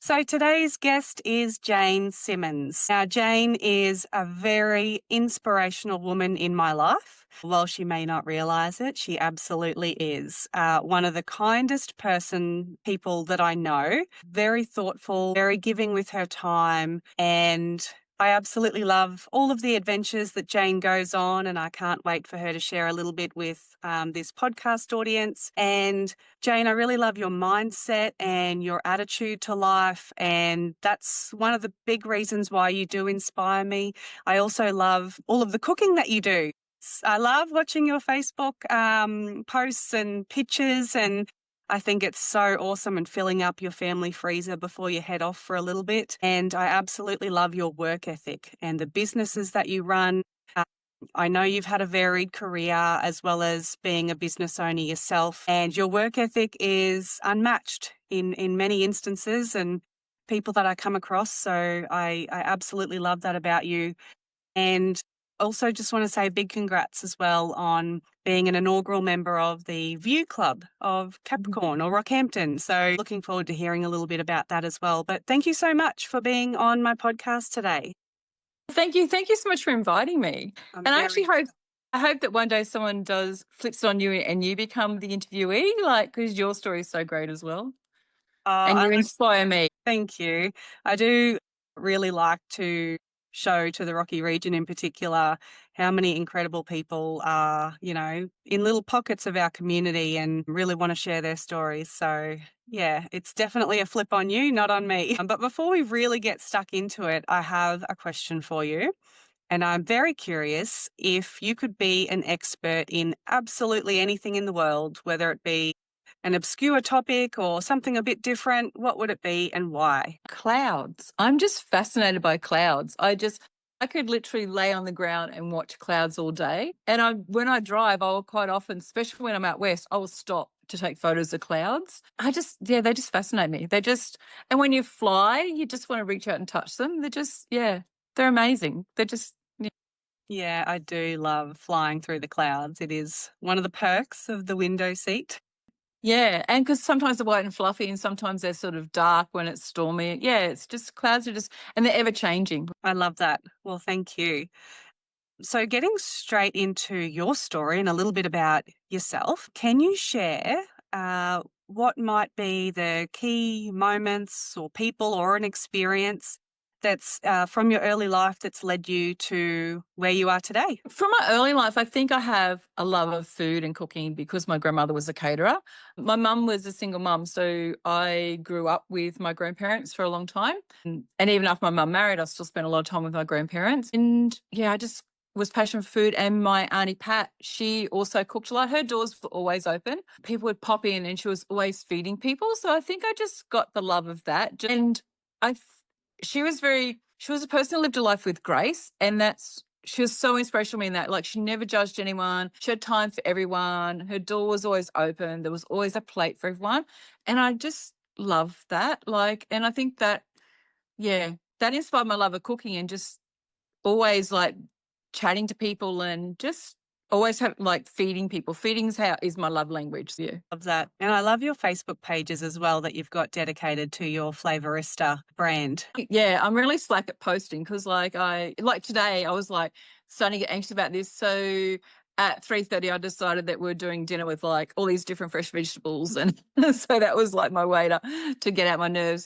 So today's guest is Jane Simmons. Now, Jane is a very inspirational woman in my life. While she may not realize it, she absolutely is. One of the kindest people that I know, very thoughtful, very giving with her time, and I absolutely love all of the adventures that Jane goes on, and I can't wait for her to share a little bit with this podcast audience. And Jane, I really love your mindset and your attitude to life, and that's one of the big reasons why you do inspire me. I also love all of the cooking that you do. I love watching your Facebook posts and pictures, and I think it's so awesome and filling up your family freezer before you head off for a little bit. And I absolutely love your work ethic and the businesses that you run. Uh, I know you've had a varied career as well as being a business owner yourself, and your work ethic is unmatched in many instances and people that I come across. So I absolutely love that about you. And also just want to say a big congrats as well on being an inaugural member of the View Club of Capricorn or Rockhampton. So looking forward to hearing a little bit about that as well. But thank you so much for being on my podcast today. Thank you. Thank you so much for inviting me. I'm And very I hope that one day someone flips it on you and you become the interviewee, because your story is so great as well. And I you like inspire me. Thank you. I do really like to show to the Rocky region in particular how many incredible people are, in little pockets of our community and really want to share their stories. So, yeah, it's definitely a flip on you, not on me. But before we really get stuck into it, I have a question for you. And I'm very curious if you could be an expert in absolutely anything in the world, whether it be an obscure topic or something a bit different, what would it be and why? Clouds. I'm just fascinated by clouds. I could literally lay on the ground and watch clouds all day. And when I drive, I will quite often, especially when I'm out west, I will stop to take photos of clouds. They just fascinate me. And when you fly, you just want to reach out and touch them. They're amazing. Yeah, I do love flying through the clouds. It is one of the perks of the window seat. Yeah, and because sometimes they're white and fluffy and sometimes they're sort of dark when it's stormy. Yeah, it's just clouds and they're ever changing. I love that. Well, thank you. So, getting straight into your story and a little bit about yourself, can you share what might be the key moments or people or an experience that's from your early life that's led you to where you are today? From my early life, I think I have a love of food and cooking because my grandmother was a caterer. My mum was a single mum, so I grew up with my grandparents for a long time. And even after my mum married, I still spent a lot of time with my grandparents. And yeah, I just was passionate for food. And my auntie Pat, she also cooked a lot. Her doors were always open. People would pop in and she was always feeding people. So I think I just got the love of that. And I, she was a person who lived a life with grace. And she was so inspirational to me in that. Like, she never judged anyone. She had time for everyone. Her door was always open. There was always a plate for everyone. And I just love that. And I think that, yeah, that inspired my love of cooking and just always chatting to people and just always have feeding people. Is my love language. Yeah. Love that. And I love your Facebook pages as well that you've got dedicated to your Flavorista brand. Yeah, I'm really slack at posting because today I was starting to get anxious about this. So at 3:30 I decided that we're doing dinner with all these different fresh vegetables, and so that was my way to get out my nerves.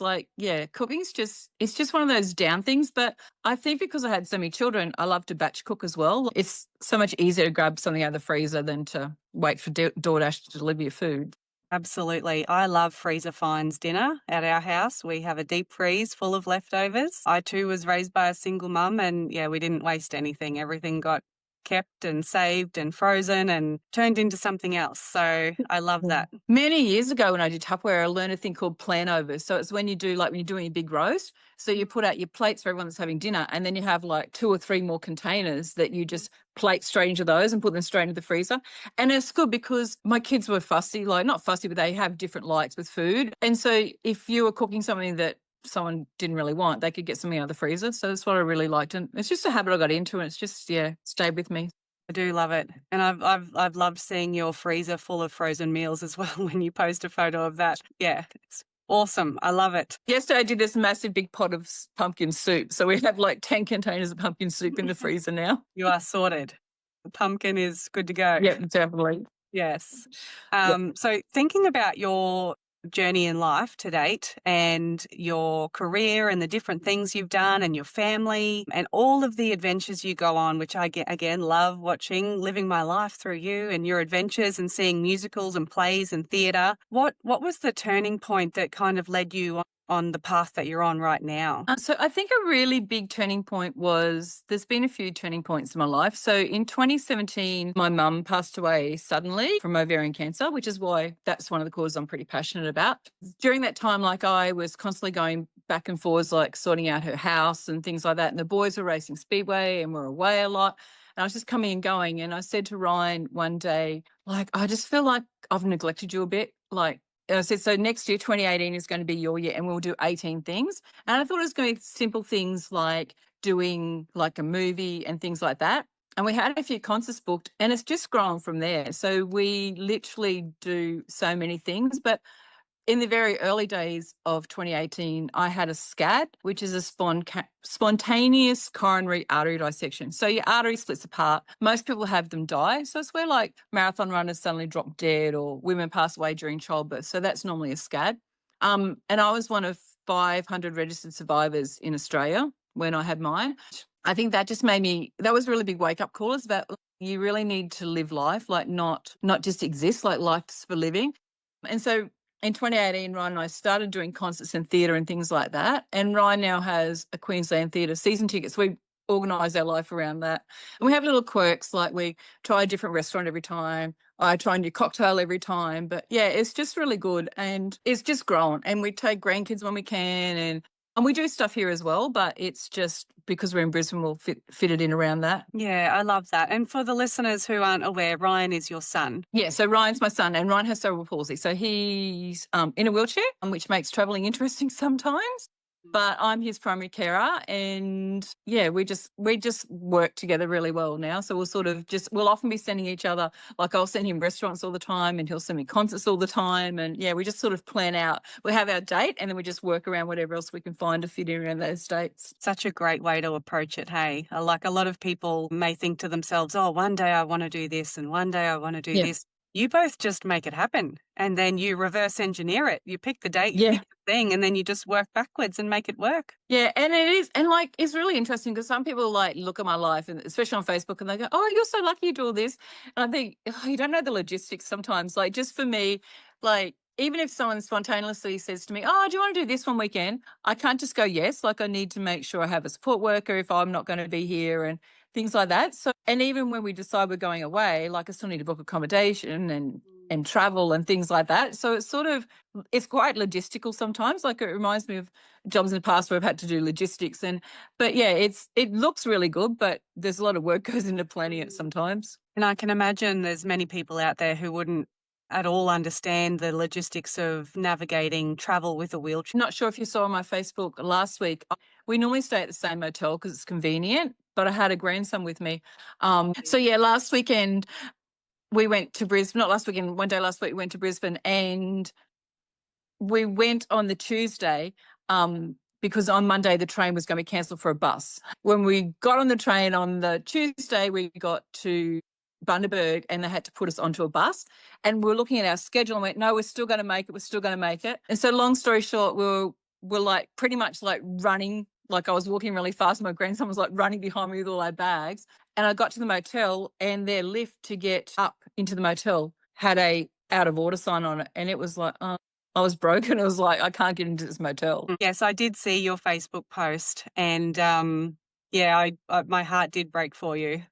Cooking's it's just one of those down things, but I think because I had so many children, I love to batch cook as well. It's so much easier to grab something out of the freezer than to wait for DoorDash to deliver your food. Absolutely. I love freezer finds dinner at our house. We have a deep freeze full of leftovers. I too was raised by a single mum, and yeah, we didn't waste anything. Everything got kept and saved and frozen and turned into something else. So I love that. Many years ago when I did Tupperware, I learned a thing called plan overs. So it's when you do when you're doing a big roast. So you put out your plates for everyone that's having dinner, and then you have two or three more containers that you just plate straight into those and put them straight into the freezer. And it's good because my kids were fussy, not fussy, but they have different likes with food. And so if you were cooking something that someone didn't really want, they could get something out of the freezer. So that's what I really liked. And it's just a habit I got into, and it's just, stayed with me. I do love it. And I've loved seeing your freezer full of frozen meals as well when you post a photo of that. Yeah, it's Awesome. I love it. Yesterday I did this massive big pot of pumpkin soup. So we have like 10 containers of pumpkin soup in the freezer now. You are sorted. The pumpkin is good to go. Yep, definitely. Yes. Yep. So thinking about your journey in life to date and your career and the different things you've done and your family and all of the adventures you go on, which I again love watching, living my life through you and your adventures and seeing musicals and plays and theatre. What was the turning point that kind of led you on the path that you're on right now? So I think a really big turning point was, there's been a few turning points in my life. So in 2017, my mum passed away suddenly from ovarian cancer, which is why that's one of the causes I'm pretty passionate about. During that time, like, I was constantly going back and forwards, like sorting out her house and things like that. And the boys were racing speedway and were away a lot. And I was just coming and going. And I said to Ryan one day, like, I just feel like I've neglected you a bit. Like, and I said, so next year, 2018 is going to be your year and we'll do 18 things. And I thought it was going to be simple things like doing like a movie and things like that. And we had a few concerts booked and it's just grown from there. So we literally do so many things. But in the very early days of 2018, I had a SCAD, which is a spontaneous coronary artery dissection. So your artery splits apart. Most people have them die. So it's where like marathon runners suddenly drop dead or women pass away during childbirth. So that's normally a SCAD. And I was one of 500 registered survivors in Australia when I had mine. I think that just made me, that was a really big wake-up call, is that you really need to live life, like not just exist, like life's for living. And so in 2018, Ryan and I started doing concerts and theatre and things like that. And Ryan now has a Queensland Theatre season tickets. We organise our life around that. And we have little quirks, like we try a different restaurant every time. I try a new cocktail every time. But yeah, it's just really good. And it's just grown. And we take grandkids when we can. And we do stuff here as well, but it's just because we're in Brisbane, we'll fit it in around that. Yeah, I love that. And for the listeners who aren't aware, Ryan is your son. Yeah, so Ryan's my son, and Ryan has cerebral palsy. So he's in a wheelchair, which makes travelling interesting sometimes. But I'm his primary carer, and yeah, we just work together really well now. So we'll often be sending each other, like I'll send him restaurants all the time, and he'll send me concerts all the time, and yeah, we just sort of plan out. We have our date, and then we just work around whatever else we can find to fit in around those dates. Such a great way to approach it. Hey, like a lot of people may think to themselves, "Oh, one day I want to do this, and one day I want to do Yeah. this." You both just make it happen, and then you reverse engineer it. You pick the date, you Yeah. pick the thing, and then you just work backwards and make it work. Yeah, and it is, and like it's really interesting because some people like look at my life, and especially on Facebook, and they go, "Oh, you're so lucky you do all this," and I think, oh, you don't know the logistics sometimes. Like, just for me, like, even if someone spontaneously says to me, "Oh, do you want to do this one weekend?" I can't just go yes. Like, I need to make sure I have a support worker if I'm not going to be here and things like that. So, and even when we decide we're going away, like, I still need to book accommodation and travel and things like that. So it's quite logistical sometimes. Like, it reminds me of jobs in the past where I've had to do logistics, but yeah, it looks really good, but there's a lot of work goes into planning it sometimes. And I can imagine there's many people out there who wouldn't at all understand the logistics of navigating travel with a wheelchair. Not sure if you saw on my Facebook last week, we normally stay at the same hotel because it's convenient, but I had a grandson with me. So yeah, last weekend we went to Brisbane, not last weekend, one day last week we went to Brisbane, and we went on the Tuesday because on Monday the train was going to be cancelled for a bus. When we got on the train on the Tuesday, we got to Bundaberg and they had to put us onto a bus. And we were looking at our schedule and went, no, we're still going to make it. We're still going to make it. And so long story short, we're like pretty much like running. Like, I was walking really fast. My grandson was like running behind me with all our bags. And I got to the motel, and their lift to get up into the motel had a out of order sign on it. And it was like, I was broken. It was like, I can't get into this motel. Yes, I did see your Facebook post, and yeah, my heart did break for you.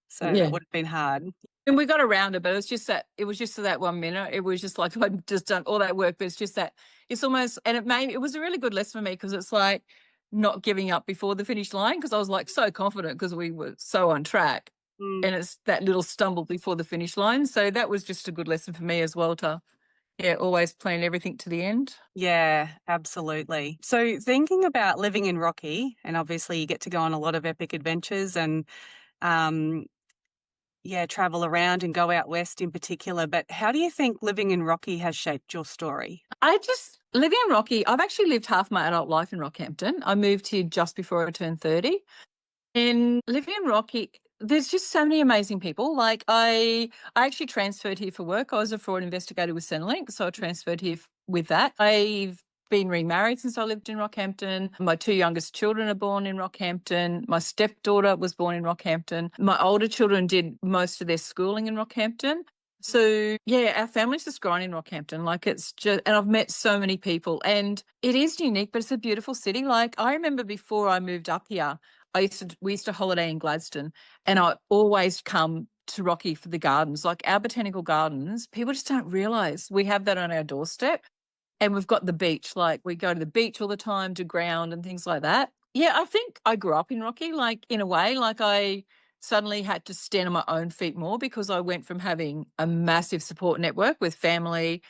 So Yeah. that would have been hard. And we got around it, but it was just that 1 minute. It was just like, I'd just done all that work, but it's just that it's almost, and it was a really good lesson for me because it's like not giving up before the finish line, because I was like so confident because we were so on track. And it's that little stumble before the finish line. So that was just a good lesson for me as well to, yeah, always plan everything to the end. Yeah, absolutely. So thinking about living in Rocky, and obviously you get to go on a lot of epic adventures and yeah, travel around and go out west in particular. But how do you think living in Rocky has shaped your story? I just living in Rocky, I've actually lived half my adult life in Rockhampton. I moved here just before I turned 30. And living in Rocky, there's just so many amazing people. Like I actually transferred here for work. I was a fraud investigator with Centrelink, so I transferred here with that. I've been remarried since I lived in Rockhampton. My two youngest children are born in Rockhampton. My stepdaughter was born in Rockhampton. My older children did most of their schooling in Rockhampton. So yeah, our family's just grown in Rockhampton. Like it's just, and I've met so many people, and it is unique, but it's a beautiful city. Like I remember before I moved up here, we used to holiday in Gladstone, and I always come to Rocky for the gardens. Like our botanical gardens, people just don't realise we have that on our doorstep. And we've got the beach. Like we go to the beach all the time, to ground and things like that. Yeah, I think I grew up in Rocky, like in a way. Like I suddenly had to stand on my own feet more because I went from having a massive support network with family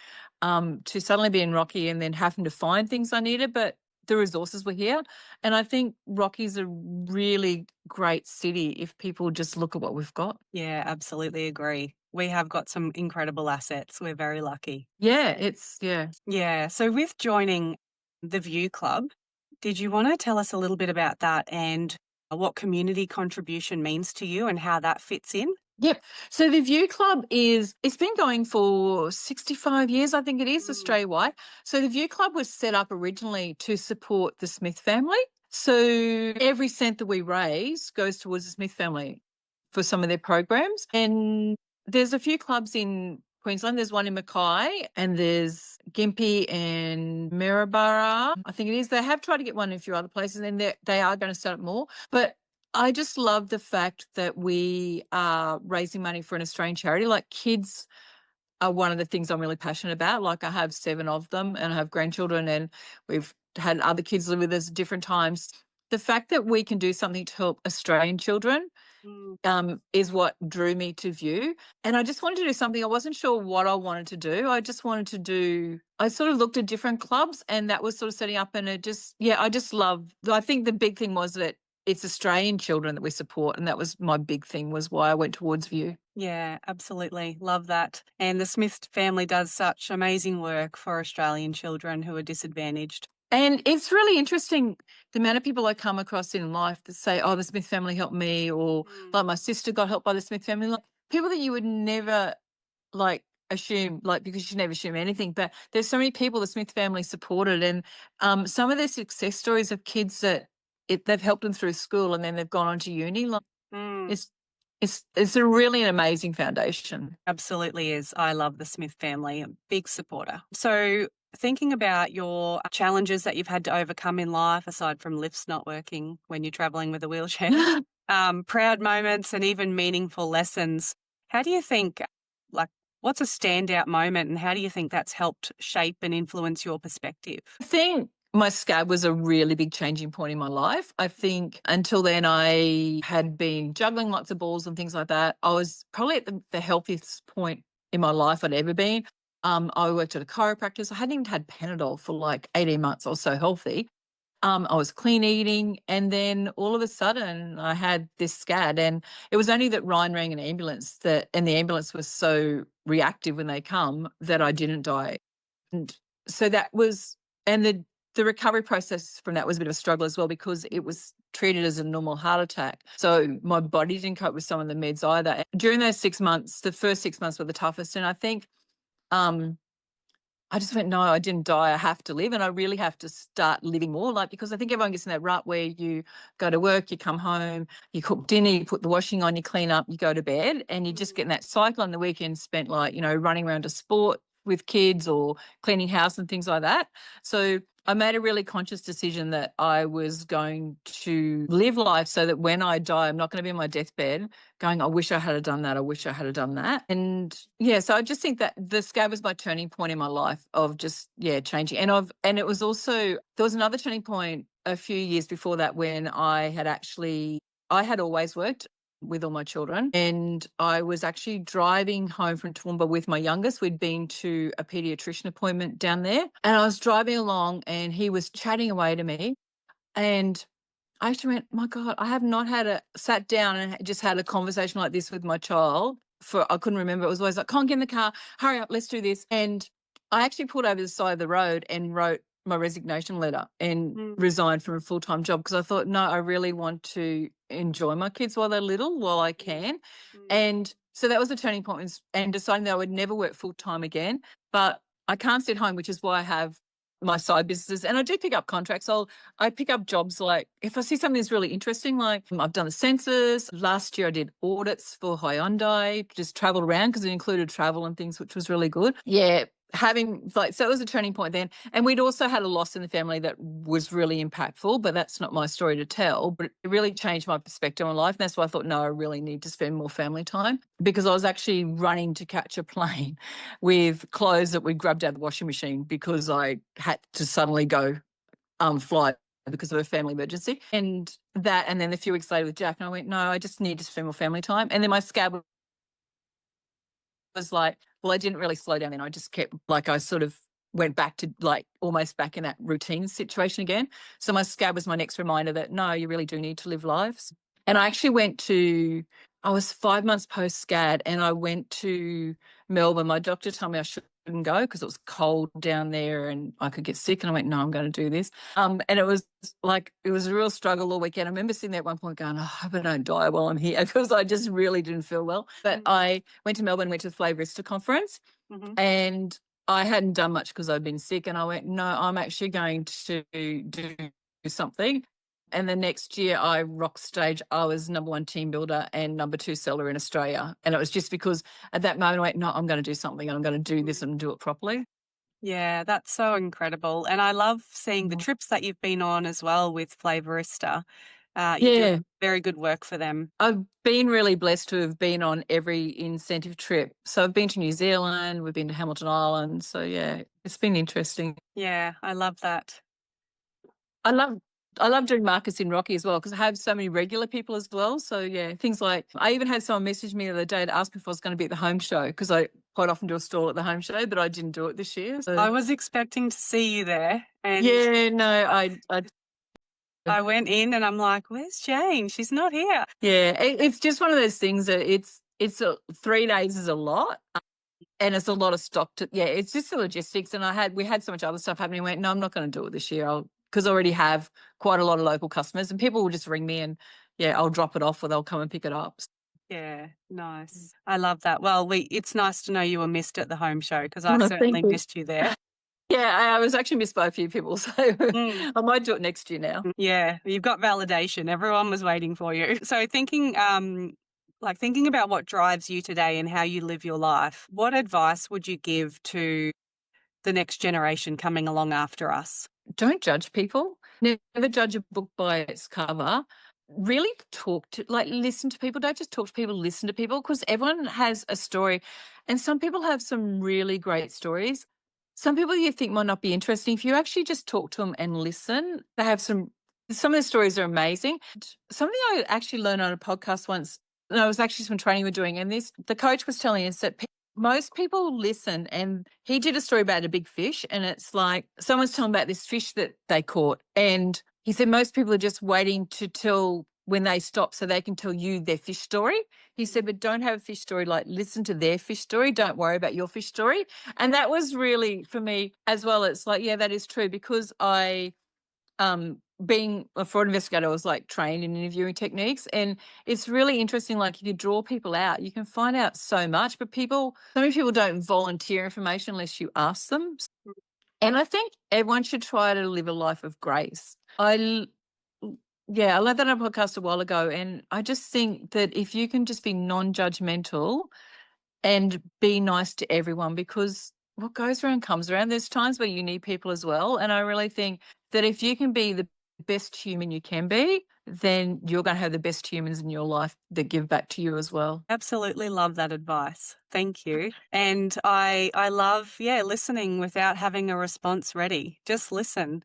to suddenly being Rocky and then having to find things I needed. But the resources were here. And I think Rocky's a really great city if people just look at what we've got. Yeah, absolutely agree. We have got some incredible assets. We're very lucky. Yeah, Yeah. So with joining the View Club, did you want to tell us a little bit about that and what community contribution means to you and how that fits in? Yep. So the View Club it's been going for 65 years, I think it is, Mm. Australia-wide. So the View Club was set up originally to support the Smith family. So every cent that we raise goes towards the Smith family for some of their programs. And there's a few clubs in Queensland. There's one in Mackay and there's Gympie and Maryborough, I think it is. They have tried to get one in a few other places, and they are going to start up more. But I just love the fact that we are raising money for an Australian charity. Like kids are one of the things I'm really passionate about. Like I have 7 of them and I have grandchildren, and we've had other kids live with us at different times. The fact that we can do something to help Australian children is what drew me to View. And I just wanted to do something. I wasn't sure what I wanted to do. I sort of looked at different clubs, and that was sort of setting up. And I think the big thing was that it's Australian children that we support. And that was my big thing, was why I went towards View. Yeah, absolutely. Love that. And the Smith family does such amazing work for Australian children who are disadvantaged. And it's really interesting the amount of people I come across in life that say, oh, the Smith family helped me, or like my sister got helped by the Smith family. Like people that you would never like assume, like, because you never assume anything. But there's so many people the Smith family supported, and some of their success stories of kids that they've helped them through school and then they've gone on to uni. Like Mm. it's a really an amazing foundation. Absolutely is. I love the Smith family, a big supporter. So, thinking about your challenges that you've had to overcome in life, aside from lifts not working when you're traveling with a wheelchair, proud moments and even meaningful lessons, how do you think, like, what's a standout moment and how do you think that's helped shape and influence your perspective? I think my scab was a really big changing point in my life. I think until then I had been juggling lots of balls and things like that. I was probably at the healthiest point in my life I'd ever been. I worked at a chiropractor. I hadn't even had Panadol for like 18 months. I was so healthy. I was clean eating, and then all of a sudden I had this SCAD, and it was only that Ryan rang an ambulance and the ambulance was so reactive when they come that I didn't die. And so that was, and the recovery process from that was a bit of a struggle as well, because it was treated as a normal heart attack. So my body didn't cope with some of the meds either. During those 6 months, the first 6 months were the toughest. And I think I just went, no, I didn't die. I have to live, and I really have to start living more. Like, because I think everyone gets in that rut where you go to work, you come home, you cook dinner, you put the washing on, you clean up, you go to bed, and you just get in that cycle. On the weekend spent like, running around to sport with kids or cleaning house and things like that. So I made a really conscious decision that I was going to live life so that when I die, I'm not going to be in my deathbed going, I wish I had done that. I wish I had done that. And yeah, so I just think that the scab was my turning point in my life of just, changing. And it was also, there was another turning point a few years before that when I had always worked with all my children, and I was actually driving home from Toowoomba with my youngest. We'd been to a pediatrician appointment down there, and I was driving along and he was chatting away to me, and I actually went, my God, I have not sat down and just had a conversation like this with my child I couldn't remember. It was always like, come on, get in the car, hurry up, let's do this. And I actually pulled over the side of the road and wrote my resignation letter and Mm, resigned from a full-time job because I thought, no, I really want to enjoy my kids while they're little, while I mm, can. mm, And so that was a turning point, and deciding that I would never work full-time again. But I can't sit home, which is why I have my side businesses. And I do pick up contracts. I pick up jobs, like if I see something that's really interesting, like I've done the census. Last year I did audits for Hyundai, just traveled around because it included travel and things, which was really good. Yeah. Having like, so it was a turning point then. And we'd also had a loss in the family that was really impactful, but that's not my story to tell. But it really changed my perspective on life. And that's why I thought, no, I really need to spend more family time, because I was actually running to catch a plane with clothes that we grabbed out of the washing machine because I had to suddenly go fly because of a family emergency. And then a few weeks later with Jack, and I went, no, I just need to spend more family time. And then my scab was like, well, I didn't really slow down then. I just kept, like, I sort of went back to like almost back in that routine situation again. So my scab was my next reminder that no, you really do need to live lives. And I actually I was 5 months post SCAD, and I went to Melbourne. My doctor told me I shouldn't go because it was cold down there and I could get sick. And I went, no, I'm going to do this. And it was a real struggle all weekend. I remember sitting there at one point going, oh, I hope I don't die while I'm here, because I just really didn't feel well. But mm, I went to Melbourne, went to the Flavorista conference, mhm. and I hadn't done much because I'd been sick. And I went, no, I'm actually going to do something. And the next year I rock stage, I was number 1 team builder and number 2 seller in Australia. And it was just because at that moment I went, no, I'm going to do something, and I'm going to do this and do it properly. Yeah, that's so incredible. And I love seeing the Mhm. trips that you've been on as well with Flavorista. You do Yeah. very good work for them. I've been really blessed to have been on every incentive trip. So I've been to New Zealand, we've been to Hamilton Island. So yeah, it's been interesting. Yeah, I love that. I love I love doing markets in Rocky as well, because I have so many regular people as well. So yeah, things like, I even had someone message me the other day to ask me if I was going to be at the home show, because I quite often do a stall at the home show, but I didn't do it this year. So I was expecting to see you there, and yeah, no, I I went in and I'm like, "Where's Jane? She's not here." yeah, it's just one of those things that it's 3 days is a lot. And it's a lot of stock yeah, it's just the logistics. And we had so much other stuff happening. I went, no, I'm not going to do it this year. Because I already have quite a lot of local customers, and people will just ring me and yeah, I'll drop it off or they'll come and pick it up. Yeah, nice. I love that. Well, it's nice to know you were missed at the home show because I Oh, thank certainly you. missed you there. Yeah, I was actually missed by a few people, so Mm. I might do it next year now. Yeah, you've got validation. Everyone was waiting for you. So thinking about what drives you today and how you live your life, what advice would you give to the next generation coming along after us? Don't judge people. Never judge a book by its cover. Really listen to people. Don't just talk to people, listen to people, because everyone has a story. And some people have some really great stories. Some people you think might not be interesting. If you actually just talk to them and listen, they have some of the stories are amazing. Something I actually learned on a podcast once, and it was actually some training we're doing, and the coach was telling us that most people listen, and he did a story about a big fish, and it's like someone's telling about this fish that they caught, and he said most people are just waiting to tell when they stop so they can tell you their fish story. He said, but don't have a fish story, like listen to their fish story, don't worry about your fish story. And that was really for me as well. It's like, yeah, that is true, because being a fraud investigator, I was like trained in interviewing techniques, and it's really interesting. Like if you draw people out, you can find out so much, but so many people don't volunteer information unless you ask them. And I think everyone should try to live a life of grace. Yeah, I learned that on a podcast a while ago, and I just think that if you can just be non-judgmental and be nice to everyone, because what goes around comes around. There's times where you need people as well. And I really think that if you can be the best human you can be, then you're going to have the best humans in your life that give back to you as well. Absolutely love that advice. Thank you. And I love, yeah, listening without having a response ready. Just listen.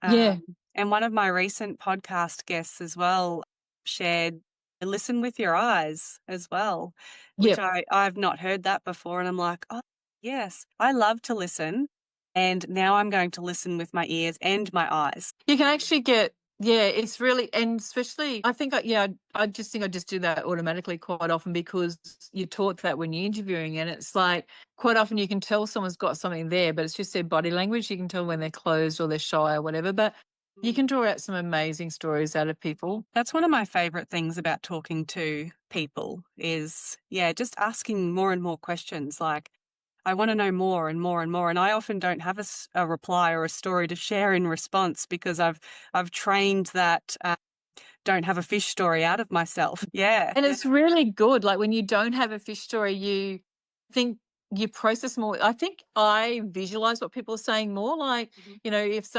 Yeah. And one of my recent podcast guests as well shared listen with your eyes as well, which Yep. I've not heard that before. And I'm like, oh, yes, I love to listen. And now I'm going to listen with my ears and my eyes. You can actually get Yeah, it's really, and especially, I think, I just think I just do that automatically quite often because you're taught that when you're interviewing, and it's like quite often you can tell someone's got something there, but it's just their body language. You can tell when they're closed or they're shy or whatever, but you Mm. can draw out some amazing stories out of people. That's one of my favorite things about talking to people is, yeah, just asking more and more questions. Like, I want to know more and more and more. And I often don't have a reply or a story to share in response because I've trained that don't have a fish story out of myself. Yeah. And Yeah. it's really good. Like when you don't have a fish story, you think you process more. I think I visualize what people are saying more. Like, Mhm. if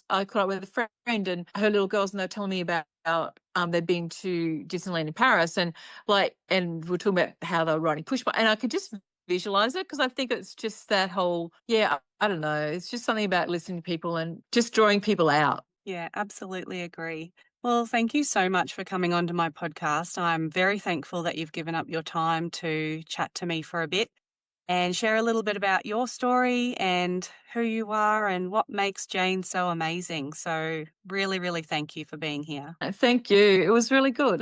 I caught up with a friend and her little girls, and they're telling me about they've been to Disneyland in Paris, and we're talking about how they were riding push bike, and I could just visualize it because I think it's just that whole, I don't know. It's just something about listening to people and just drawing people out. Yeah, absolutely agree. Well, thank you so much for coming onto my podcast. I'm very thankful that you've given up your time to chat to me for a bit and share a little bit about your story and who you are and what makes Jane so amazing. So, really, really thank you for being here. Thank you. It was really good.